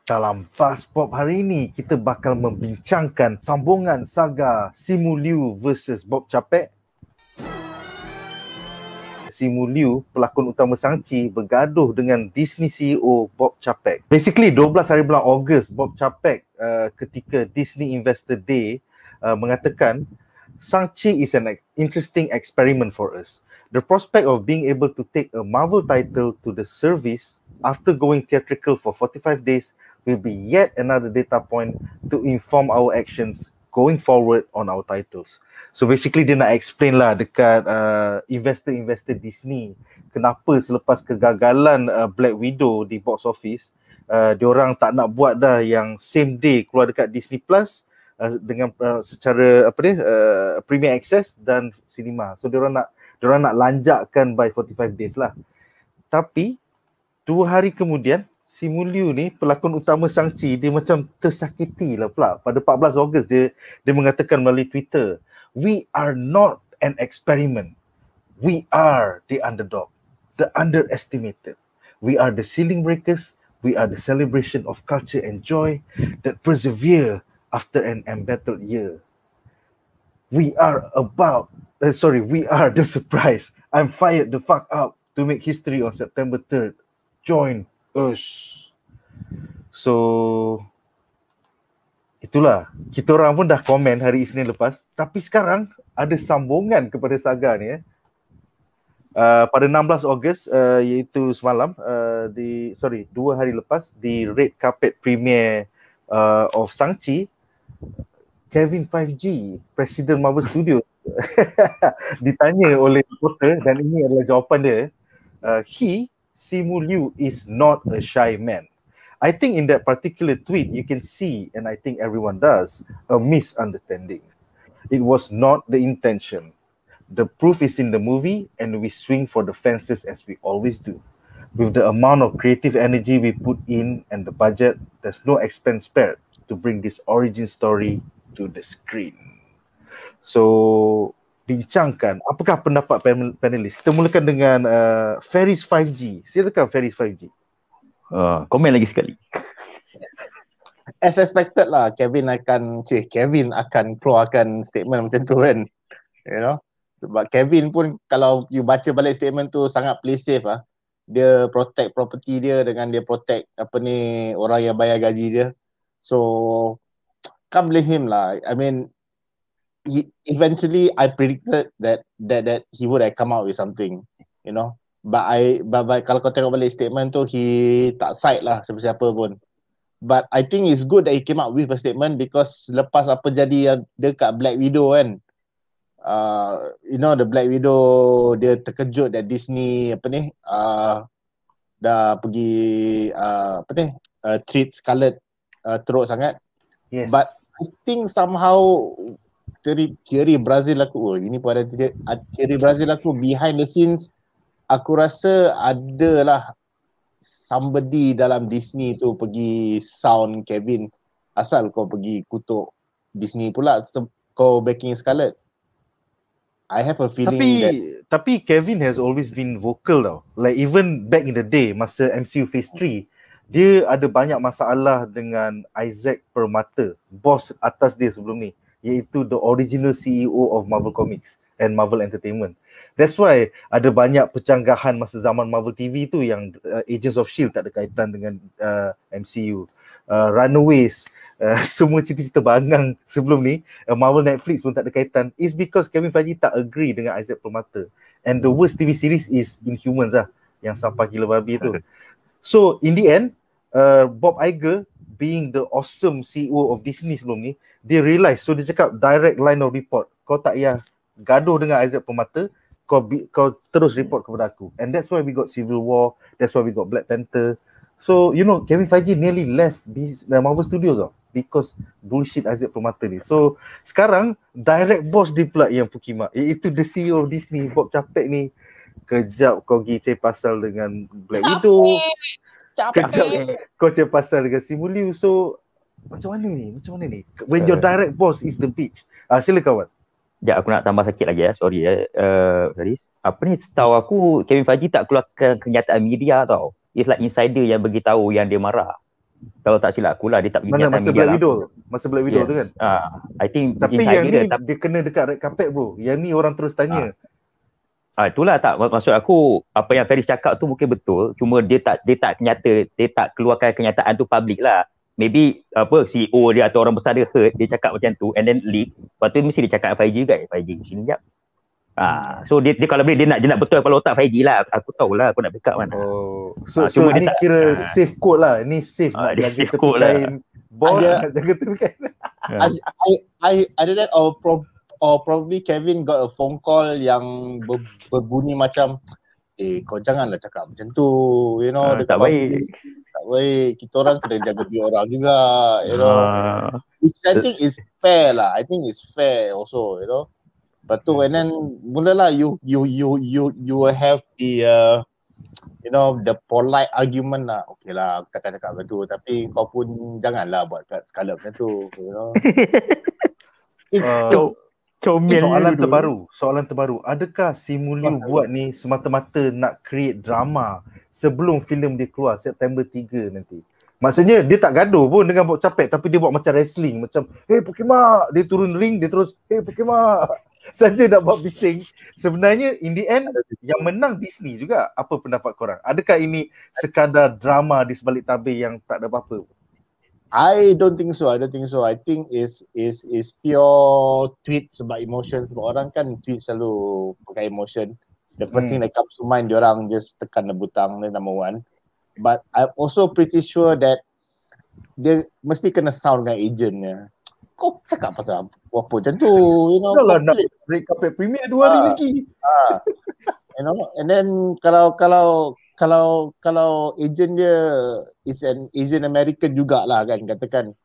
Dalam Buzz Pop hari ini, kita bakal membincangkan sambungan saga Simu Liu versus Bob Chapek. Simu Liu, pelakon utama Shang-Chi, bergaduh dengan Disney CEO Bob Chapek. Basically, 12 hari bulan Ogos, Bob Chapek ketika Disney Investor Day mengatakan, Shang-Chi is an interesting experiment for us. The prospect of being able to take a Marvel title to the service after going theatrical for 45 days will be yet another data point to inform our actions going forward on our titles. So basically dia nak explain lah dekat investor-investor Disney kenapa selepas kegagalan Black Widow di box office, diorang tak nak buat dah yang same day keluar dekat Disney Plus dengan secara premier access dan cinema. So diorang nak lanjakkan by 45 days lah. Tapi 2 hari kemudian Simu Liu ni, pelakon utama Shang-Chi, dia macam tersakiti lah pula. Pada 14 Ogos dia mengatakan melalui Twitter, "We are not an experiment. We are the underdog, the underestimated. We are the ceiling breakers. We are the celebration of culture and joy that persevere after an embattled year. We are the surprise. I'm fired the fuck up to make history on September 3rd. Join us." So itulah, kita orang pun dah komen hari Isnin lepas, tapi sekarang ada sambungan kepada saga ni. Pada 16 Ogos, iaitu semalam, 2 hari lepas, di red carpet premiere of Shang-Chi, Kevin Feige, Presiden Marvel Studios, ditanya oleh reporter, dan ini adalah jawapan dia, Simu Liu is not a shy man. I think in that particular tweet, you can see, and I think everyone does, a misunderstanding. It was not the intention. The proof is in the movie, and we swing for the fences as we always do. With the amount of creative energy we put in and the budget, there's no expense spared to bring this origin story to the screen. So, bincangkan apakah pendapat panelis. Kita mulakan dengan Faris 5G. Silakan Faris 5G. Komen lagi sekali. As expected lah, Kevin akan keluarkan statement macam tu kan. You know, sebab Kevin pun kalau you baca balik statement tu sangat play safe lah. Dia protect property dia dengan dia protect orang yang bayar gaji dia. So can't blame him lah. I mean, eventually I predicted that he would have come out with something, you know. But kalau kau tengok balik statement tu, he tak side lah siapa-siapa pun. But I think it's good that he came out with a statement because lepas apa jadi dekat Black Widow kan, you know, the Black Widow dia terkejut that Disney dah pergi treat Scarlett teruk sangat. Yes. But I think somehow teori Brazil aku, ini pun ada teori Brazil aku, behind the scenes aku rasa adalah somebody dalam Disney tu pergi sound Kevin, asal kau pergi kutuk Disney pula, kau backing Scarlett. I have a feeling tapi Kevin has always been vocal tau. Like even back in the day, masa MCU Phase 3, dia ada banyak masalah dengan Isaac Permata, bos atas dia sebelum ni, iaitu the original CEO of Marvel Comics and Marvel Entertainment. That's why ada banyak pecanggahan masa zaman Marvel TV tu yang Agents of S.H.I.E.L.D. tak ada kaitan dengan MCU. Runaways, semua cerita-cerita bangang sebelum ni, Marvel Netflix pun tak ada kaitan. It's because Kevin Feige tak agree dengan Isaac Permata. And the worst TV series is Inhumans lah, yang sampah gila babi tu. So in the end, Bob Iger being the awesome CEO of Disney sebelum ni, dia realise, so dia cakap direct line of report, kau tak payah gaduh dengan Isaac Permata, kau terus report kepada aku. And that's why we got Civil War, that's why we got Black Panther. So you know, Kevin Feige nearly left the Marvel Studios because bullshit Isaac Permata ni. So sekarang direct boss dia pula yang pukimak, iaitu the CEO of Disney, Bob Chapek ni. Kejap kau pergi cari pasal dengan Black Widow, kejap kau cari pasal dengan Simu Liu. So macam mana ni when your direct boss is the bitch? Sila kawan. Ya, aku nak tambah sikit lagi sorry Haris. Setahu aku Kevin Feige tak keluarkan kenyataan media tau. It's like insider yang beritahu yang dia marah. Kalau tak silap aku lah, dia tak pergi Mana kenyataan masa media Black langsung. Widow? Masa Black Widow Yes. tu kan? I think Tapi insider yang ni dia, dia kena dekat red carpet bro. Yang ni orang terus tanya. Itulah tak, maksud aku apa yang Faris cakap tu mungkin betul, cuma dia tak keluarkan kenyataan tu public lah. Maybe CEO dia atau orang besar dia heard dia cakap macam tu and then leak. Lepas tu mesti dia cakap 5G juga. 5G sini jap. So dia kalau boleh dia nak betul kepala otak 5G lah. Aku tahulah aku nak backup mana. So cuma ni dia tak- kira safe code lah. Ni safe nak dia jaga safe tepi code lah. kain. Bos Ada- nak jaga tepi kain. Either that or probably Kevin got a phone call yang berbunyi macam kau janganlah cakap macam tu, you know, dekat Tak baik. public. Tak baik. Kita orang kena jaga diri orang juga, you know. Which I think is fair lah. I think it's fair also, you know. Lepas tu and then mulalah you will have the you know, the polite argument lah. Okay lah, aku takkan cakap macam tu, tapi kau pun janganlah buat kat skala macam tu, you know. Soalan terbaru. Adakah Simu Liu buat ni semata-mata nak create drama sebelum filem dia keluar September 3 nanti? Maksudnya dia tak gaduh pun dengan Bob Chapek, tapi dia buat macam wrestling, macam Pokemon, dia turun ring, dia terus Pokemon saja nak buat bising. Sebenarnya in the end yang menang Disney juga. Apa pendapat korang? Adakah ini sekadar drama di sebalik tabir yang tak ada apa-apa? I don't think so. I think is pure tweet sebab emotion. Sebab orang kan tweet selalu pakai emotion. The first thing that comes to mind, diorang just tekan the butang, number one. But I'm also pretty sure that dia mesti kena sound dengan agentnya. Kau cakap pasal apa macam tu, you know. Dah lah nak red carpet premier 2 hari lagi. You know, and then kalau agent dia is an Asian American jugalah kan, katakan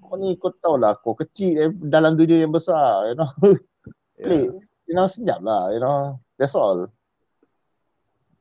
kau ni kau tahu lah kau kecil dalam dunia yang besar, you know. Play, you know, senyap lah, you know. That's all.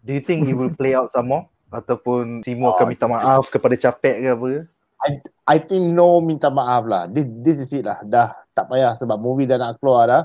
Do you think he will play out some more? Ataupun Simu akan minta maaf kepada Chapek ke apa? I think no minta maaf lah. This is it lah. Dah tak payah sebab movie dah nak keluar dah.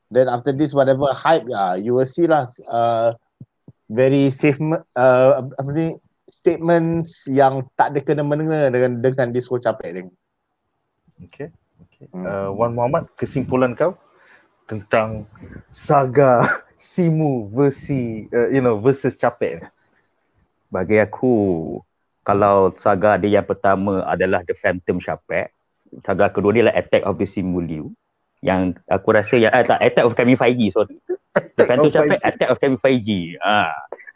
Then after this whatever hype you will see lah very safe statements yang tak ada kena-mengena dengan disco Chapek ni. Okay. Wan Muhammad, kesimpulan kau tentang saga Simu versus Chapek. Bagi aku, kalau saga dia yang pertama adalah The Phantom Chapek, saga kedua dia adalah Attack of the Simu Liu. Yang aku rasa Attack of Kami 5G. The Phantom Chapek, Attack of Kami 5G.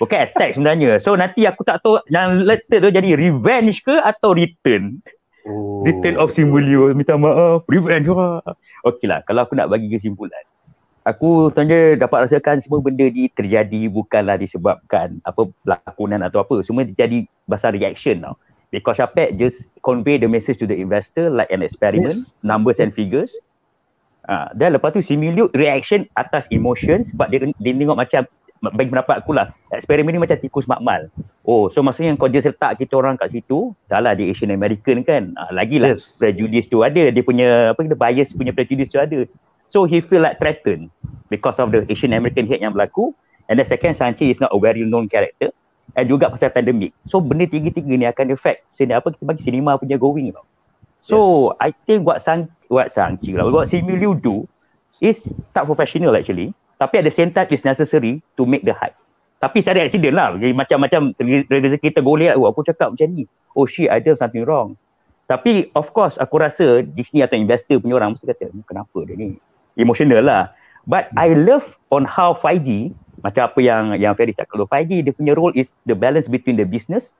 Bukan Attack sebenarnya. So nanti aku tak tahu yang letter tu jadi Revenge ke atau Return. Return of Simu Liu. Minta maaf. Revenge lah. Okey lah, kalau aku nak bagi kesimpulan, aku sebenarnya dapat rasakan semua benda ni terjadi bukanlah disebabkan apa pelakonan atau apa. Semua terjadi pasal reaction tau. Because Chapek just convey the message to the investor like an experiment, numbers and figures. Dan lepas tu Simu Liu reaction atas emotion sebab dia tengok macam, bagi pendapat aku lah, eksperimen ni macam tikus makmal. So maksudnya kau just letak kita orang kat situ, dah lah dia Asian American kan, lagilah prejudice tu ada, dia punya bias punya prejudice tu ada. So he feel like threatened because of the Asian American hate yang berlaku. And the second, Shang-Chi is not a very known character. And juga pasal pandemic. So benda tiga-tiga ni akan affect kita bagi cinema punya going tau. So I think what Shang-Chi lah, what Simu Liu do is tak professional actually. Tapi at the same time is necessary to make the hype. Tapi secara accident lah. Jadi macam-macam rezeki kita golek, aku cakap macam ni. Oh shit, I did something wrong. Tapi of course aku rasa Disney atau investor punya orang mesti kata, kenapa dia ni? Emotional lah. But I love on how 5G, macam apa yang Ferry cakap, kalau 5G dia punya role is the balance between the business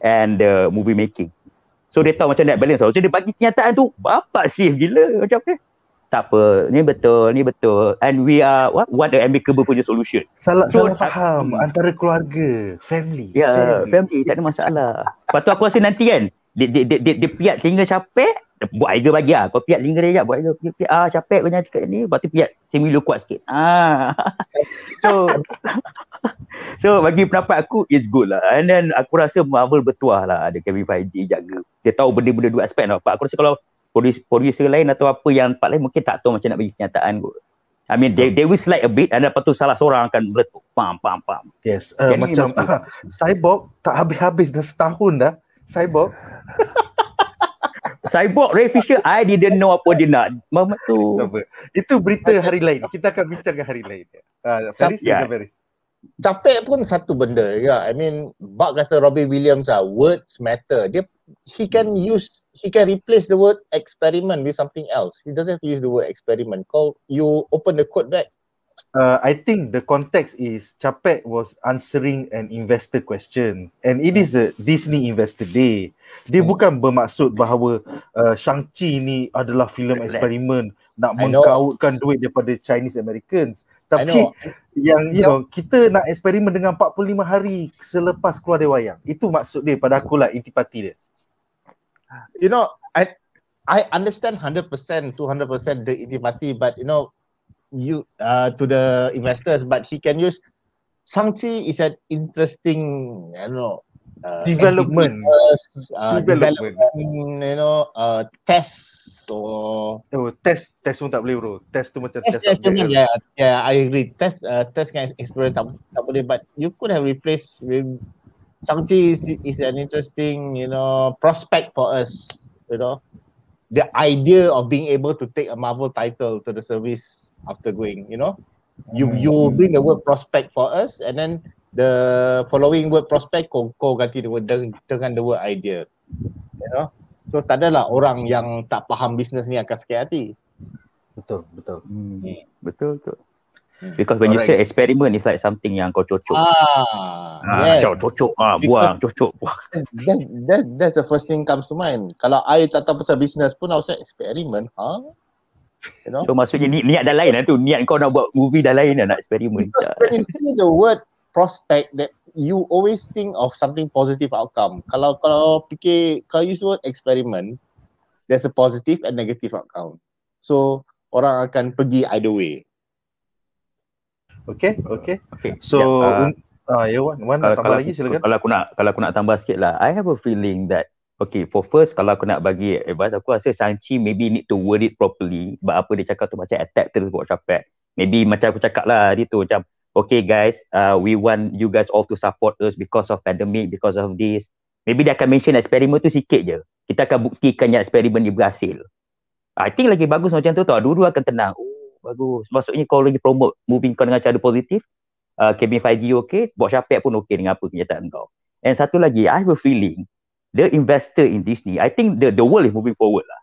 and the movie making. So dia tahu macam nak balance. So dia bagi kenyataan tu, bapak safe gila macam apa? Tak apa, ni betul. And we are want the amicable punya solution. Salah faham antara keluarga, family. Family tak ada masalah. Lepas tu aku rasa nanti kan, dia piat telinga Chapek, buat idea bagi kau piat telinga dia buat idea piat Chapek kau jangan cakap ni, lepas tu piat Simu Liu kuat sikit. So bagi pendapat aku is good lah. And then aku rasa Marvel bertuah lah ada Kevin Feige jaga. Dia tahu benda-benda dua aspek tau. Aku rasa kalau producer lain atau apa yang part lain mungkin tak tahu macam nak bagi kenyataan kot. I mean they will slide a bit, and lepas tu salah seorang akan meletup. Pam. Yes, macam Cyborg tak habis-habis dah setahun dah Cyborg. Cyborg Ray Fisher, I didn't know apa dia nak. Mama tu. Apa? Itu berita hari lain. Kita akan bincangkan hari lain. Faris, Ya. Faris. Capek pun satu benda ya. I mean, Bak kata Robbie Williams words matter. He can replace the word experiment with something else. He doesn't have to use the word experiment. You open the quote back. I think the context is Capek was answering an investor question and it is a Disney Investor Day. Dia bukan bermaksud bahawa Shang-Chi ni adalah filem eksperimen nak mengkautkan duit daripada Chinese Americans. Tapi yang kita nak eksperimen dengan 45 hari selepas keluar dia wayang. Itu maksud dia pada akulah intipati dia. You know, I understand 100%, 200% the intipati, but you know, to the investors, but he can use Shang-Chi is an interesting, development, you know, test or test pun tak boleh bro. Test tu macam test experiment. Yeah, I agree. Test kan experiment tak boleh, but you could have replaced with Shang-Chi is an interesting, you know, prospect for us, you know. The idea of being able to take a Marvel title to the service after going, you know, you bring the word prospect for us, and then the following word prospect kau ganti dengan the word idea, you know. So tak adalah orang yang tak faham bisnes ni akan sakit hati. Betul. Betul. Because when you say experiment, it's like something yang kau cocok. Yes. Cocok, buang, cocok, buang. That's the first thing comes to mind. Kalau I tak tahu pasal business pun, I say experiment, you know? So maksudnya niat dah lain lah tu. Niat kau nak buat movie dah lain lah, nak eksperimen. Because when you see the word prospect, that you always think of something positive outcome. Kalau use the word experiment, there's a positive and negative outcome. So orang akan pergi either way. Okay. So Wan nak tambah lagi silakan. Kalau aku nak tambah sikit lah, I have a feeling that for first, kalau aku nak bagi advice, aku rasa Shang-Chi maybe need to word it properly. Sebab apa dia cakap tu macam attack terus buat Capek. Maybe macam aku cakap lah dia tu macam, okay guys, we want you guys all to support us because of pandemic, because of this. Maybe dia akan mention eksperimen tu sikit je. Kita akan buktikan yang eksperimen dia berhasil. I think lagi bagus macam tu tau. Dulu akan tenang. Bagus. Maksudnya kau lagi promote movie kau dengan cara positif. Kevin Feige okay, Bob Chapek pun okay dengan apa kenyataan kau. And satu lagi, I have a feeling the investor in Disney, I think the world is moving forward lah.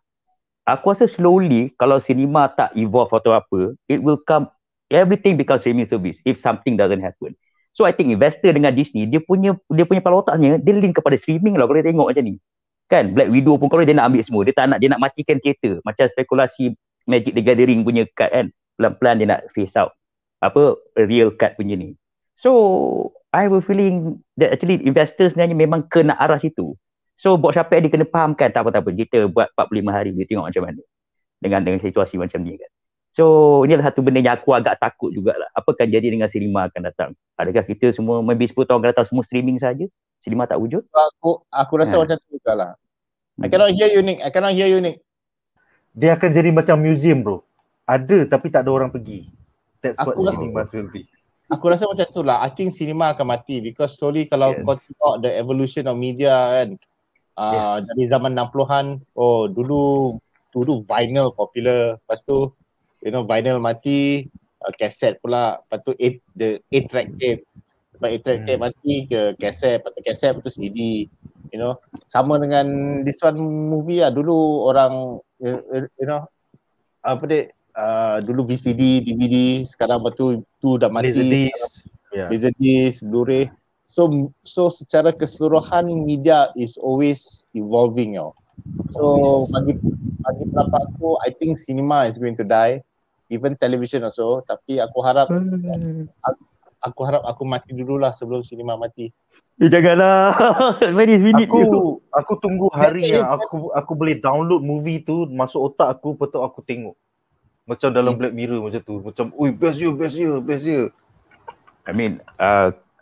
Aku rasa slowly kalau cinema tak evolve atau apa, it will come, everything becomes streaming service if something doesn't happen. So I think investor dengan Disney, dia punya kepala otaknya, dia link kepada streaming lah kalau dia tengok macam ni. Kan Black Widow pun kalau dia nak ambil semua, dia nak matikan teater. Macam spekulasi Magic the Gathering punya cut kan, pelan-pelan dia nak face out real cut punya ni. So I have a feeling that actually investors sebenarnya memang kena arah situ. So Bob Chapek dia kena fahamkan tak apa-apa, kita buat 45 hari dia tengok macam mana dengan situasi macam ni kan. So ini adalah satu benda yang aku agak takut jugalah. Apa akan jadi dengan sinema akan datang? Adakah kita semua maybe 10 tahun akan datang semua streaming saja? Sinema tak wujud? Aku rasa macam tu jugalah. I cannot hear you Nick. Dia akan jadi macam museum bro. Ada tapi tak ada orang pergi. That's what cinema will be. Aku rasa macam tu lah. I think cinema akan mati because slowly kalau kau tengok the evolution of media kan, dari zaman 60-an, dulu vinyl popular, lepas tu vinyl mati, kaset pula, lepas tu the 8-track tape, lepas 8-track tape mati ke kaset, lepas tu kaset, lepas tu CD, sama dengan this one movie lah. Dulu orang dulu VCD, DVD, sekarang tu dah mati. Laserdisc, Blu-ray. So secara keseluruhan media is always evolving So bagi pendapat aku, I think cinema is going to die, even television also. Tapi aku harap aku mati dululah sebelum cinema mati. Janganlah. Aku tunggu hari yang aku boleh download movie tu masuk otak aku, betul aku tengok. Macam dalam Black Mirror macam tu. Macam, best dia. I mean,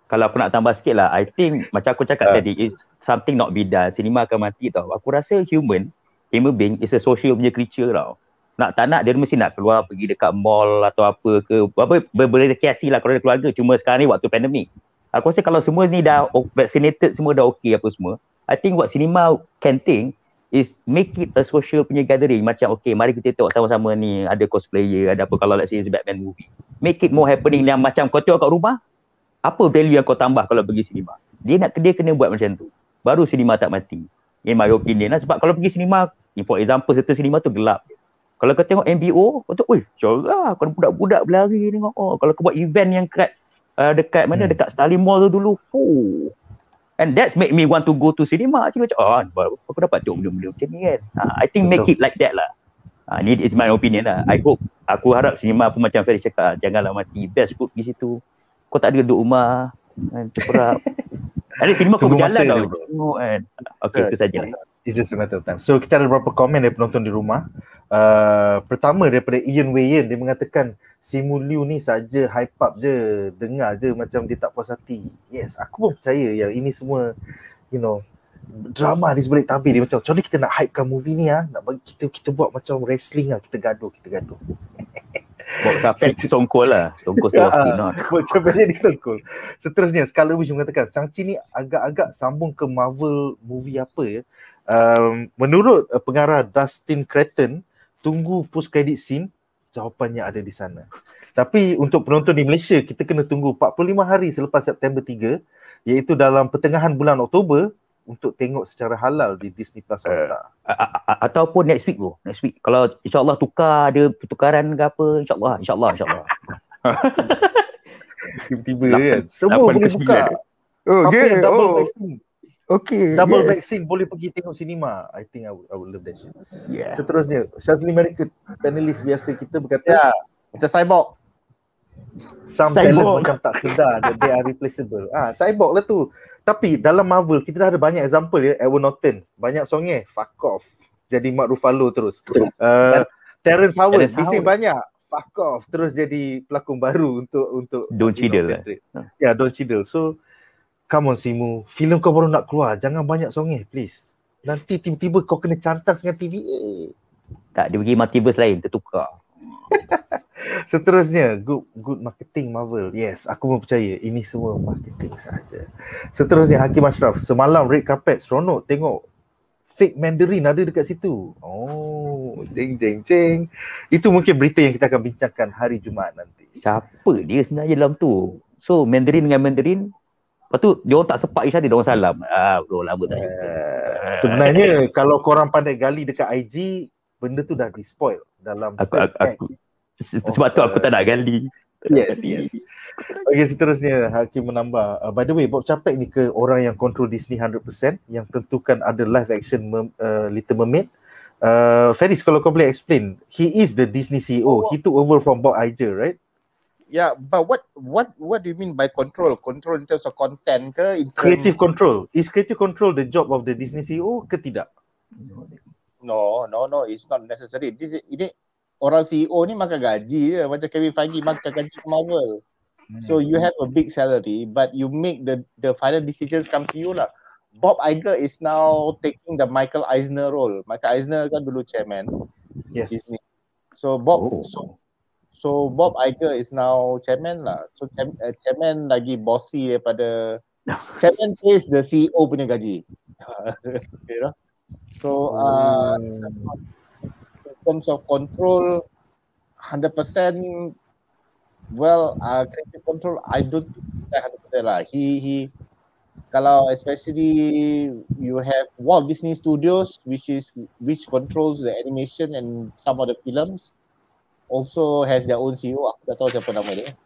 kalau aku nak tambah sikit lah, I think macam aku cakap tadi, is something not be done. Cinema akan mati tau. Aku rasa human being is a social punya creature tau. Nak tak nak, dia mesti nak keluar, pergi dekat mall atau apa ke. Berrekreasi lah kalau ada keluarga. Cuma sekarang ni waktu pandemik. Aku rasa kalau semua ni dah vaccinated, semua dah okay apa semua, I think what cinema can think is make it a social punya gathering. Macam okay, mari kita tengok sama-sama ni, ada cosplayer, ada apa, kalau let's say it's Batman movie. Make it more happening yang macam kau tengok kat rumah, apa value yang kau tambah kalau pergi cinema? Dia kena buat macam tu. Baru cinema tak mati. In my opinion lah. Sebab kalau pergi cinema, for example, certain cinema tu gelap. Kalau kau tengok MBO, kau tengok, cerah. Kalau budak-budak berlari tengok. Kalau kau buat event yang dekat mana, dekat Starling Mall tu dulu. And that's make me want to go to cinema. Macam, aku dapat tengok benda-benda macam ni kan. I think make it like that lah. Ni is my opinion lah. Aku harap cinema pun macam Ferry cakap, janganlah mati. Best put pergi situ. Kau tak ada duduk rumah, terperap. Ada cinema kau berjalan tau. Tengok kan. Okay, itu saja. It's just a matter of time. So kita ada beberapa komen dari penonton di rumah. Pertama daripada Ian Wayen, dia mengatakan Simu Liu ni saja hype up je, dengar je macam dia tak puas hati. Yes, aku pun percaya yang ini semua, you know, drama di sebalik tabir dia. Macam mana kita nak hypekan movie ni nak bagi kita buat macam wrestling kita gaduh. Bob Chapek Stone-Cold lah. Stone-Cold macam banyak di Stone-Cold. Seterusnya, Scarlet Witch mengatakan Shang-Chi ni agak-agak sambung ke Marvel movie apa ya. Menurut pengarah Dustin Creighton, tunggu post-credit scene, jawapannya ada di sana. Tapi untuk penonton di Malaysia, kita kena tunggu 45 hari selepas September 3, iaitu dalam pertengahan bulan Oktober, untuk tengok secara halal di Disney Plus Hotstar. Ataupun next week. Kalau insyaAllah tukar, ada pertukaran ke apa, insyaAllah. Tiba-tiba kan. Semua boleh buka. Double vaccine. Okay. Double vaccine boleh pergi tengok cinema. I think I would love that shit. Yeah. Seterusnya, Shazli Mereka, panelis biasa kita berkata, macam cyborg. Some talents macam tak sedar that they are replaceable. Cyborg lah tu. Tapi dalam Marvel kita dah ada banyak example ya. Edward Norton banyak songnya, fuck off, jadi Mark Ruffalo terus. Terrence Howard bising banyak, fuck off, terus jadi pelakon baru untuk Don Cheadle. Ya, Don Cheadle. So come on Simu, filem kau baru nak keluar, jangan banyak songnya please. Nanti tiba-tiba kau kena cantas dengan TVA. Tak, dia pergi multiverse lain, tertukar. Seterusnya, good marketing Marvel. Yes, aku pun percaya ini semua marketing saja. Seterusnya, Hakim Ashraf, semalam red carpet seronok tengok fake Mandarin ada dekat situ. Jeng. Itu mungkin berita yang kita akan bincangkan hari Jumaat nanti. Siapa dia sebenarnya dalam tu? So Mandarin dengan Mandarin, lepas tu dia orang tak sepak each other, dia orang salam. Bro, lama tak jumpa. Sebenarnya kalau korang pandai gali dekat IG, benda tu dah di-spoil dalam sebab tu aku tak nak gali. Yes. Okay, seterusnya Hakim menambah, by the way, Bob Chapek ni ke orang yang control Disney 100%, yang tentukan ada live action Little Mermaid. Faris, kalau kau boleh explain, he is the Disney CEO. He took over from Bob Iger, right? Yeah, but what do you mean by control? Control in terms of content ke? Creative control. Is creative control the job of the Disney CEO ke tidak? No, it's not necessary. Ini orang CEO ni makan gaji je, macam Kevin Feige makan gaji ke Marvel. So you have a big salary, but you make the final decisions come to you lah. Bob Iger is now taking the Michael Eisner role. Michael Eisner kan dulu chairman Disney. So Bob Iger is now chairman lah. So chairman lagi bossy daripada chairman pays the CEO punya gaji. You know? So in terms of control, 100%, creative control, I don't think it's 100% lah. He kalau especially you have Walt Disney Studios, which controls the animation and some of the films, also has their own CEO. Aku tak tahu siapa nama dia.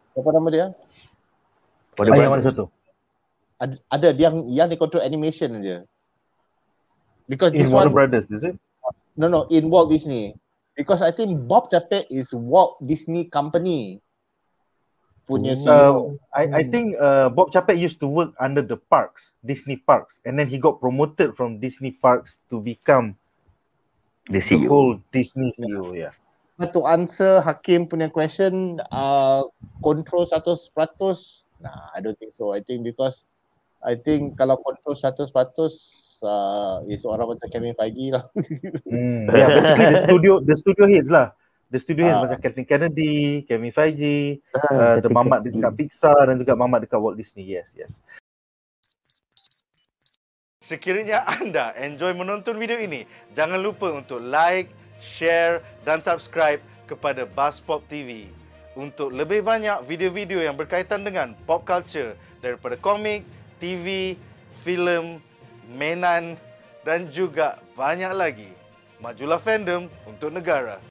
Yang mana satu? Ada yang dia control animation dia. Because in Warner Brothers, is it? No, in Walt Disney. Because I think Bob Chapek is Walt Disney Company punya CEO. I think Bob Chapek used to work under the parks, Disney Parks, and then he got promoted from Disney Parks to become the CEO. Whole Disney CEO, yeah. But to answer Hakim punya question, control 100%, I don't think so. I think kalau control 100%, is orang macam Kevin Feige lah. Yeah, basically the studio heads lah. The studio heads macam Kathleen Kennedy, Kevin Feige, the mamat dekat Pixar dan juga mamat dekat Walt Disney. Yes. Sekiranya anda enjoy menonton video ini, jangan lupa untuk like, share dan subscribe kepada Buzzpop TV untuk lebih banyak video-video yang berkaitan dengan pop culture daripada komik, TV, filem, mainan dan juga banyak lagi. Majulah fandom untuk negara.